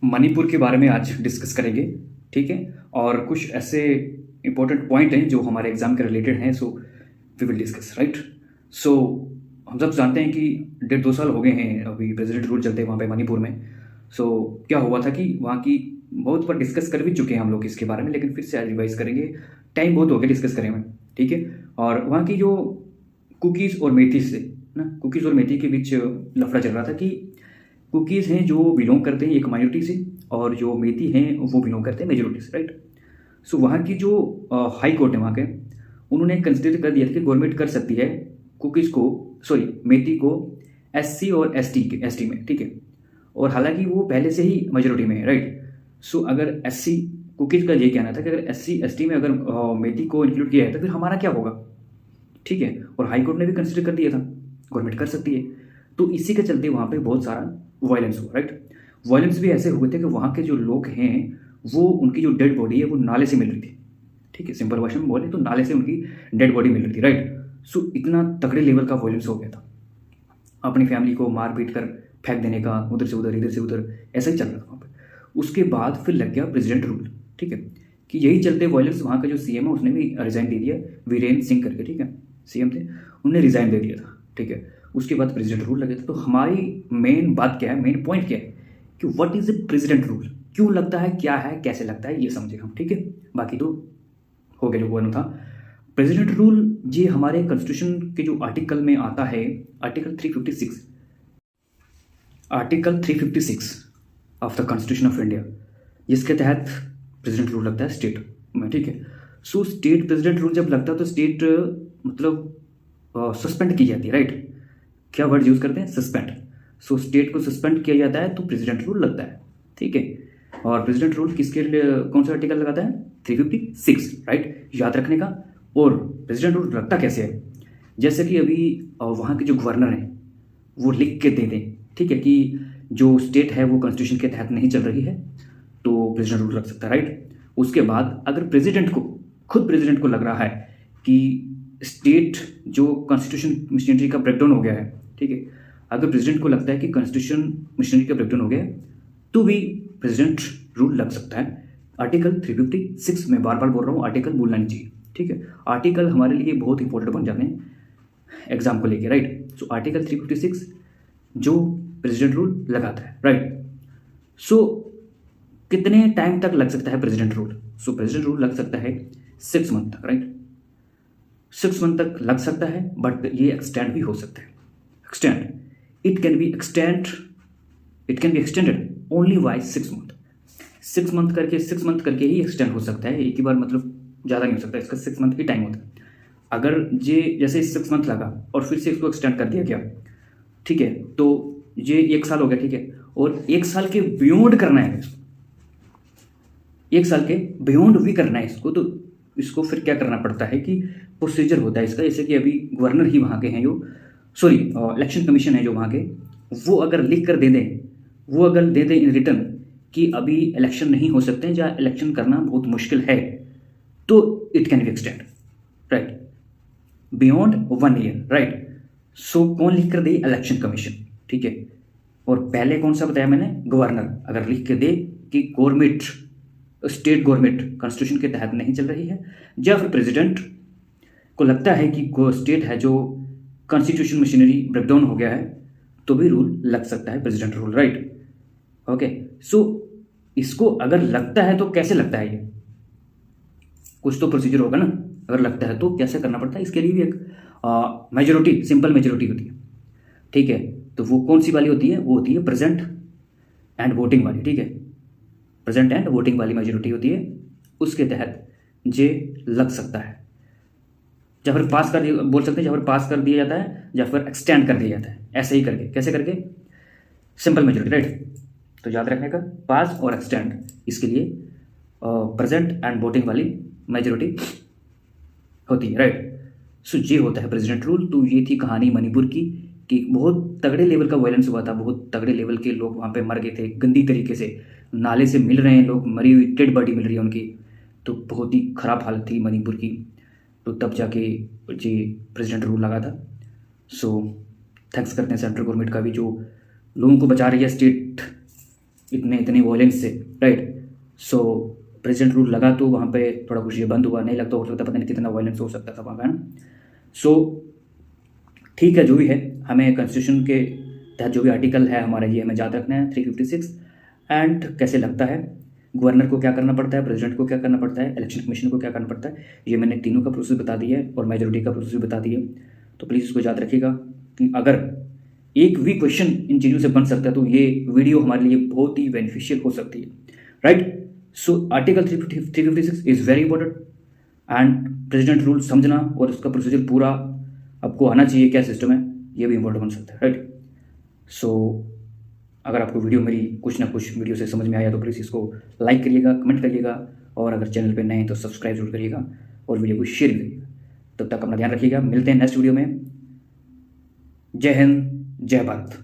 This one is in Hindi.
मणिपुर के बारे में आज डिस्कस करेंगे, ठीक है। और कुछ ऐसे इंपॉर्टेंट पॉइंट हैं जो हमारे एग्जाम के रिलेटेड हैं, so we will discuss, right. So हम सब जानते हैं कि 1.5-2 साल हो गए हैं अभी प्रेसिडेंट रूल चलते हैं वहाँ पे मणिपुर में। सो क्या हुआ था कि वहाँ की बहुत बार डिस्कस कर भी चुके हैं हम लोग इसके बारे में, लेकिन फिर से आज रिवाइज करेंगे। टाइम बहुत हो गया डिस्कस करें में, ठीक है। और वहाँ की जो कुकीज़ और मेथी से ना, कुकीज़ और मेथी के बीच लफड़ा चल रहा था कि कुकीज़ हैं जो बिलोंग करते हैं एक माइनॉरिटी से, और जो मेथी हैं वो बिलोंग करते हैं मेजोरिटी से, राइट। सो वहाँ की जो हाई कोर्ट है वहाँ के, उन्होंने कंसिडर कर दिया था कि गवर्नमेंट कर सकती है कुकीज़ को, सॉरी मेथी को एससी और एसटी में, ठीक है। और हालांकि वो पहले से ही मेजोरिटी में है, राइट। सो अगर एससी कुकीज़ का ये कहना था कि अगर एससी एसटी में अगर मेथी को इंक्लूड किया है तो फिर हमारा क्या होगा, ठीक है। और हाई कोर्ट ने भी कंसिडर कर दिया था गवर्नमेंट कर सकती है। तो इसी के चलते वहाँ पे बहुत सारा वायलेंस हुआ, राइट। वायलेंस भी ऐसे हुए थे कि वहाँ के जो लोग हैं वो, उनकी जो डेड बॉडी है वो नाले से मिल रही थी, ठीक है। सिंपल भाषा में बोले तो नाले से उनकी डेड बॉडी मिल रही थी, राइट। सो इतना तगड़े लेवल का वायलेंस हो गया था, अपनी फैमिली को मार पीट कर फेंक देने का, उधर से उधर इधर से उधर, ऐसा ही चल रहा था वहाँ पर। उसके बाद फिर लग गया प्रेसिडेंट रूल, ठीक है, कि यही चलते वायलेंस वहाँ का जो सीएम है उसने भी रिजाइन दे दिया, वीरेंद्र सिंह करके, ठीक है, सीएम थे, उन्होंने रिजाइन दे दिया था, ठीक है। उसके बाद प्रेसिडेंट रूल लगे थे। तो हमारी मेन बात क्या है, मेन पॉइंट क्या है कि what is a president rule, क्यों लगता है, क्या है, कैसे लगता है, ये समझे हम, ठीक है। बाकी तो हो गया जो हुआ था। प्रेसिडेंट रूल ये हमारे कॉन्स्टिट्यूशन के जो आर्टिकल में आता है, article 356 of the constitution of India, जिसके तहत प्रेसिडेंट रूल लगता है स्टेट में, ठीक है। सो स्टेट प्रेसिडेंट रूल जब लगता है तो स्टेट मतलब सस्पेंड की जाती है, राइट। क्या वर्ड यूज करते हैं, सस्पेंड। सो स्टेट को सस्पेंड किया जाता है तो प्रेसिडेंट रूल लगता है, ठीक है। और प्रेसिडेंट रूल किसके लिए, कौन सा आर्टिकल लगाता है, 356, राइट, याद रखने का। और प्रेसिडेंट रूल लगता कैसे है, जैसे कि अभी वहाँ के जो गवर्नर हैं वो लिख के दे दें, ठीक है, कि जो स्टेट है वो कॉन्स्टिट्यूशन के तहत नहीं चल रही है तो प्रेसिडेंट रूल लग सकता है, राइट। उसके बाद अगर प्रेसिडेंट को, खुद प्रेसिडेंट को लग रहा है कि स्टेट जो कॉन्स्टिट्यूशन मशीनरी का ब्रेकडाउन हो गया है, ठीक है, अगर प्रेसिडेंट को लगता है कि कॉन्स्टिट्यूशन मशीनरी का ब्रेकडाउन हो गया है तो भी प्रेसिडेंट रूल लग सकता है। आर्टिकल 356 में बार बार बोल रहा हूँ, आर्टिकल भूलना नहीं चाहिए, ठीक है। आर्टिकल हमारे लिए बहुत इंपॉर्टेंट बन जाते हैं एग्जाम को लेके, राइट। सो आर्टिकल 356 जो प्रेसिडेंट रूल लगाता है, राइट। सो कितने टाइम तक लग सकता है प्रेसिडेंट रूल, सो प्रेसिडेंट रूल लग सकता है 6 मंथ तक, राइट। 6 मंथ तक लग सकता है, बट ये एक्सटेंड भी हो सकता है। Extend, it can be extended only by 6 month. 6 month करके ही एक्सटेंड हो सकता है, एक ही बार, मतलब ज़्यादा नहीं हो सकता, इसका 6 मंथ की टाइम होता है। अगर ये जैसे 6 मंथ लगा और फिर से इसको एक्सटेंड कर दिया गया, ठीक है, तो ये 1 साल हो गया, ठीक है। और 1 साल के बियॉन्ड करना है इसको, 1 साल के बियॉन्ड भी करना है इसको, तो इसको फिर क्या करना पड़ता है कि प्रोसीजर होता है इसका। जैसे कि अभी गवर्नर ही वहाँ के हैं जो, सॉरी इलेक्शन कमीशन है जो वहाँ के, वो अगर लिख कर दे दें, वो अगर दे दें इन रिटर्न कि अभी इलेक्शन नहीं हो सकते हैं या इलेक्शन करना बहुत मुश्किल है, तो it can be extend, right, beyond 1 year, right. So कौन लिख कर दे, इलेक्शन कमीशन, ठीक है। और पहले कौन सा बताया मैंने, गवर्नर अगर लिख के दे कि गवर्नमेंट, स्टेट गवर्नमेंट कॉन्स्टिट्यूशन के तहत नहीं चल रही है, या फिर प्रेसिडेंट को लगता है कि स्टेट है जो कॉन्स्टिट्यूशन मशीनरी ब्रेकडाउन हो गया है, तो भी रूल लग सकता है, प्रेसिडेंट रूल, राइट। ओके, सो इसको अगर लगता है तो कैसे लगता है, ये कुछ तो प्रोसीजर होगा ना। अगर लगता है तो कैसे करना पड़ता है, इसके लिए भी एक मेजोरिटी, सिंपल मेजोरिटी होती है, ठीक है। तो वो कौन सी वाली होती है, वो होती है प्रेजेंट एंड वोटिंग वाली, ठीक है, प्रेजेंट एंड वोटिंग वाली मेजोरिटी होती है। उसके तहत जे लग सकता है, या फिर पास कर दिया, बोल सकते हैं, या फिर पास कर दिया जाता है या फिर एक्सटेंड कर दिया जाता है, ऐसे ही करके, कैसे करके, सिंपल मेजोरिटी, राइट। तो याद रखने का, पास और एक्सटेंड, इसके लिए प्रेजेंट एंड वोटिंग वाली मेजोरिटी होती है, राइट। सो ये होता है प्रेसिडेंट रूल। तो ये थी कहानी मणिपुर की, कि बहुत तगड़े लेवल का वायलेंस हुआ था, बहुत तगड़े लेवल के लोग वहाँ पे मर गए थे गंदी तरीके से, नाले से मिल रहे हैं लोग, मरी हुई डेड बॉडी मिल रही है उनकी, तो बहुत ही ख़राब हालत थी मणिपुर की। तो तब जाके ये प्रेसिडेंट रूल लगा था। सो थैंक्स करते हैं सेंट्रल गवर्नमेंट का भी, जो लोगों को बचा रही है, स्टेट इतने इतने वॉयलेंस से, राइट। सो प्रेसिडेंट रूल लगा तो वहाँ पे थोड़ा कुछ ये बंद हुआ, नहीं लगता हो सकता, पता नहीं कितना वायलेंस हो सकता था वहाँ का, है ना। सो ठीक है, जो भी है, हमें कॉन्स्टिट्यूशन के तहत जो भी आर्टिकल है हमारा ये हमें याद रखना है 356। एंड कैसे लगता है, गवर्नर को क्या करना पड़ता है, प्रेसिडेंट को क्या करना पड़ता है, इलेक्शन कमीशन को क्या करना पड़ता है, ये मैंने तीनों का प्रोसेस बता दिया है और मेजोरिटी का प्रोसेस बता दिया है। तो प्लीज़ इसको याद रखिएगा कि अगर एक भी क्वेश्चन इन चीज़ों से बन सकता है तो ये वीडियो हमारे लिए बहुत ही बेनिफिशियल हो सकती है, right. So article 356 is very important and president rule समझना और उसका प्रोसीजर पूरा आपको आना चाहिए, क्या सिस्टम है, ये भी इंपॉर्टेंट बन सकता है, राइट। सो अगर आपको वीडियो मेरी कुछ ना कुछ वीडियो से समझ में आया तो प्लीज़ इसको लाइक करिएगा, कमेंट करिएगा, और अगर चैनल पे नए हैं तो सब्सक्राइब जरूर करिएगा और वीडियो को शेयर करिएगा। तब तक अपना ध्यान रखिएगा, मिलते हैं नेक्स्ट वीडियो में। जय हिंद, जय भारत।